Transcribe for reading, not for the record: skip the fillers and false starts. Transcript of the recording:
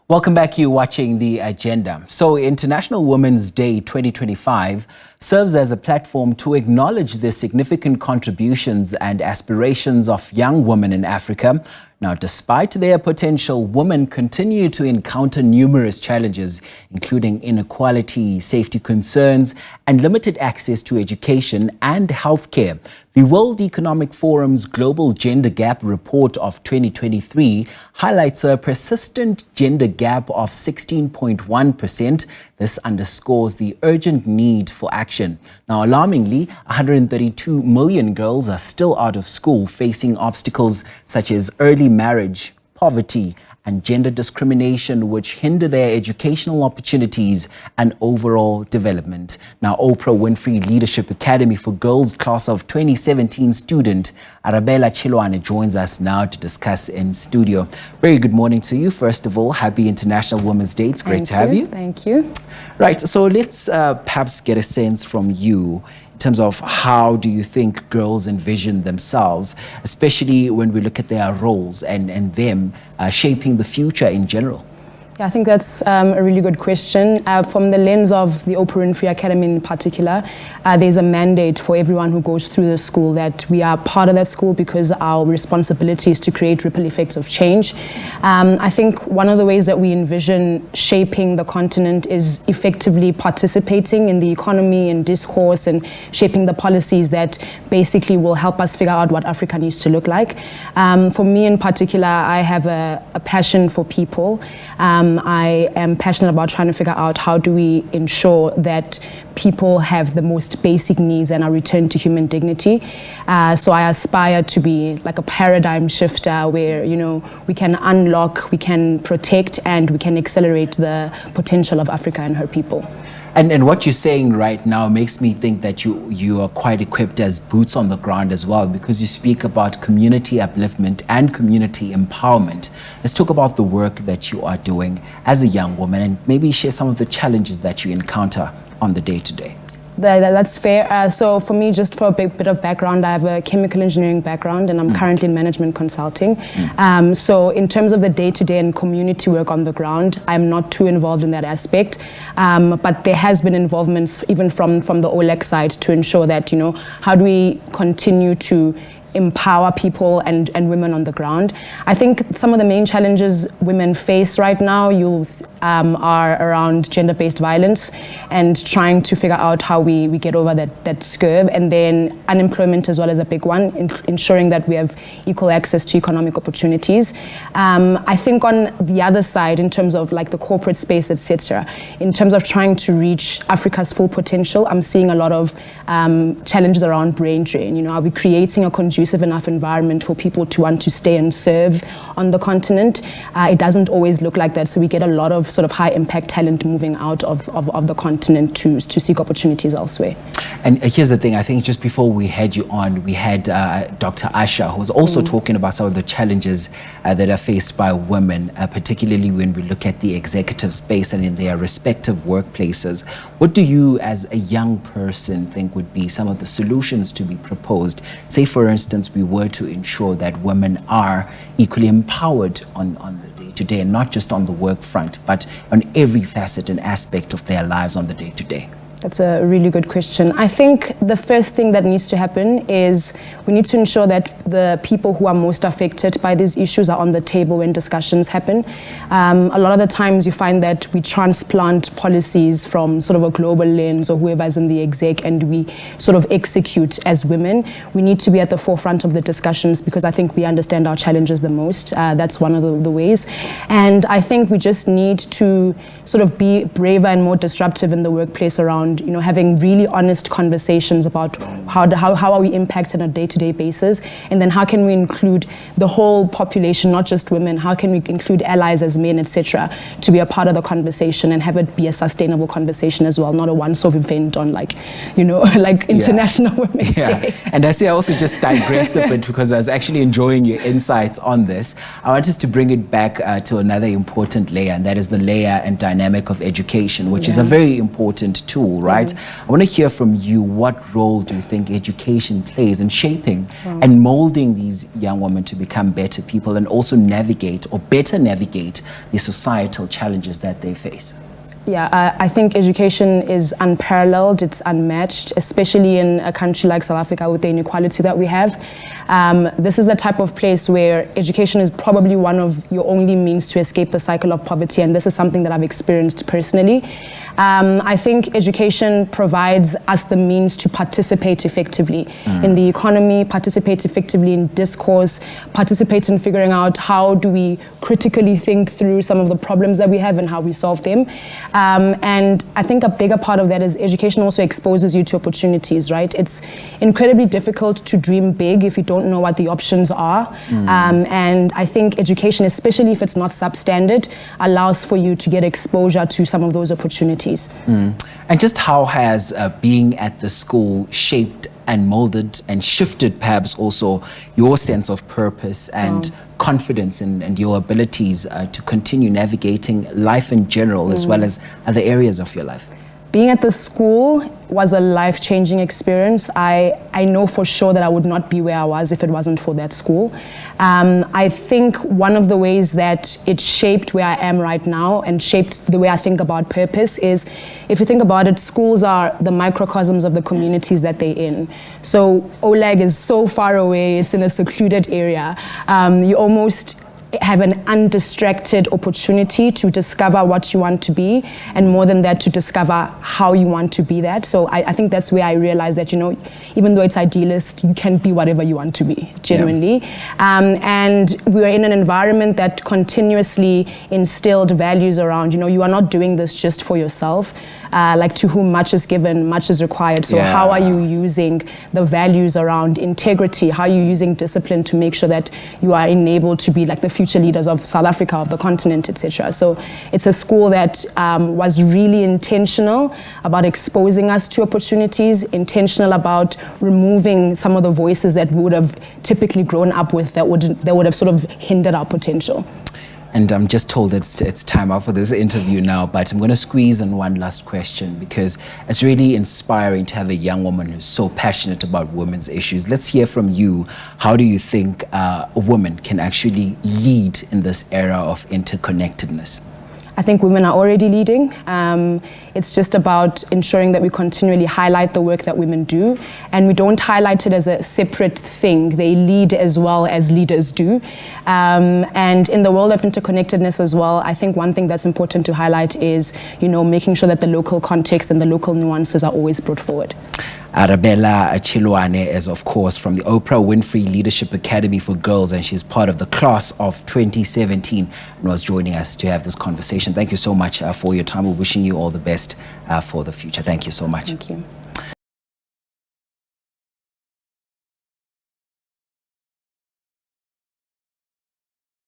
Welcome back. You're watching The Agenda. So International Women's Day 2025 serves as a platform to acknowledge the significant contributions and aspirations of young women in Africa. Now, despite their potential, women continue to encounter numerous challenges, including inequality, safety concerns, and limited access to education and healthcare. The World Economic Forum's Global Gender Gap Report of 2023 highlights a persistent gender gap of 16.1%. This underscores the urgent need for action. Now, alarmingly, 132 million girls are still out of school, facing obstacles such as early marriage, poverty, and gender discrimination, which hinder their educational opportunities and overall development. Now, Oprah Winfrey Leadership Academy for Girls class of 2017 student Arabela Chilwane joins us now to discuss in studio. Very good morning to you. First of all, happy International Women's Day. It's great to have you. Thank you. Right, so let's perhaps get a sense from you in terms of how do you think girls envision themselves, especially when we look at their roles and them shaping the future in general? Yeah, I think that's a really good question. From the lens of the Oprah Winfrey Academy in particular, there's a mandate for everyone who goes through the school that we are part of that school because our responsibility is to create ripple effects of change. I think one of the ways that we envision shaping the continent is effectively participating in the economy and discourse and shaping the policies that basically will help us figure out what Africa needs to look like. For me in particular, I have a passion for people. I am passionate about trying to figure out how do we ensure that people have the most basic needs and are returned to human dignity. So I aspire to be like a paradigm shifter where, you know, we can unlock, we can protect, and we can accelerate the potential of Africa and her people. And what you're saying right now makes me think that you are quite equipped as boots on the ground as well, because you speak about community upliftment and community empowerment. Let's talk about the work that you are doing as a young woman and maybe share some of the challenges that you encounter on the day-to-day. That's fair. So for me, just for a bit of background, I have a chemical engineering background and I'm currently in management consulting. So in terms of the day-to-day and community work on the ground, I'm not too involved in that aspect. But there has been involvements even from the OLEC side to ensure that, you know, how do we continue to empower people and women on the ground. I think some of the main challenges women face right now, are around gender-based violence and trying to figure out how we get over that scurve, and then unemployment as well as a big one, ensuring that we have equal access to economic opportunities. I think on the other side, in terms of like the corporate space, etc., in terms of trying to reach Africa's full potential, I'm seeing a lot of challenges around brain drain. You know, are we creating a conducive enough environment for people to want to stay and serve on the continent? It doesn't always look like that, so we get a lot of sort of high impact talent moving out of the continent to seek opportunities elsewhere. And here's the thing, I think just before we had you on, we had Dr. Asha, who was also talking about some of the challenges that are faced by women, particularly when we look at the executive space and in their respective workplaces. What do you as a young person think would be some of the solutions to be proposed? Say, for instance, we were to ensure that women are equally empowered on the day-to-day, and not just on the work front, but on every facet and aspect of their lives on the day-to-day? That's a really good question. I think the first thing that needs to happen is we need to ensure that the people who are most affected by these issues are on the table when discussions happen. A lot of the times you find that we transplant policies from sort of a global lens or whoever's in the exec, and we sort of execute as women. We need to be at the forefront of the discussions because I think we understand our challenges the most. That's one of the ways. And I think we just need to sort of be braver and more disruptive in the workplace around, you know, having really honest conversations about how are we impacted on a day-to-day basis, and then how can we include the whole population, not just women, how can we include allies as men, etc., to be a part of the conversation and have it be a sustainable conversation as well, not a once-off event on like International Women's Day. And I say I also just digressed a bit because I was actually enjoying your insights on this. I want us to bring it back to another important layer, and that is the layer and dynamic of education, which is a very important tool, right? I want to hear from you, what role do you think education plays in shaping and molding these young women to become better people and also navigate or better navigate the societal challenges that they face? Yeah, I think education is unparalleled, it's unmatched, especially in a country like South Africa with the inequality that we have. This is the type of place where education is probably one of your only means to escape the cycle of poverty, and this is something that I've experienced personally. I think education provides us the means to participate effectively in the economy, participate effectively in discourse, participate in figuring out how do we critically think through some of the problems that we have and how we solve them. And I think a bigger part of that is education also exposes you to opportunities, right? It's incredibly difficult to dream big if you don't know what the options are. And I think education, especially if it's not substandard, allows for you to get exposure to some of those opportunities. And just how has being at the school shaped and molded and shifted perhaps also your sense of purpose and confidence and your abilities to continue navigating life in general as well as other areas of your life? Being at the school was a life-changing experience. I know for sure that I would not be where I was if it wasn't for that school. I think one of the ways that it shaped where I am right now and shaped the way I think about purpose is, if you think about it, schools are the microcosms of the communities that they're in. So Olag is so far away, it's in a secluded area. You almost have an undistracted opportunity to discover what you want to be, and more than that, to discover how you want to be that. So I think that's where I realized that, you know, even though it's idealist, you can be whatever you want to be, genuinely. And we were in an environment that continuously instilled values around, you know, you are not doing this just for yourself. Like, to whom much is given, much is required. So how are you using the values around integrity? How are you using discipline to make sure that you are enabled to be like the future leaders of South Africa, of the continent, etc.? So it's a school that was really intentional about exposing us to opportunities, intentional about removing some of the voices that we would have typically grown up with that would have sort of hindered our potential. And I'm just told it's time out for this interview now, but I'm going to squeeze in one last question, because it's really inspiring to have a young woman who's so passionate about women's issues. Let's hear from you. How do you think a woman can actually lead in this era of interconnectedness? I think women are already leading. It's just about ensuring that we continually highlight the work that women do, and we don't highlight it as a separate thing. They lead as well as leaders do. And in the world of interconnectedness as well, I think one thing that's important to highlight is, you know, making sure that the local context and the local nuances are always brought forward. Arabela Chilwane is, of course, from the Oprah Winfrey Leadership Academy for Girls, and she's part of the class of 2017 and was joining us to have this conversation. Thank you so much for your time. We're wishing you all the best for the future. Thank you so much. Thank you.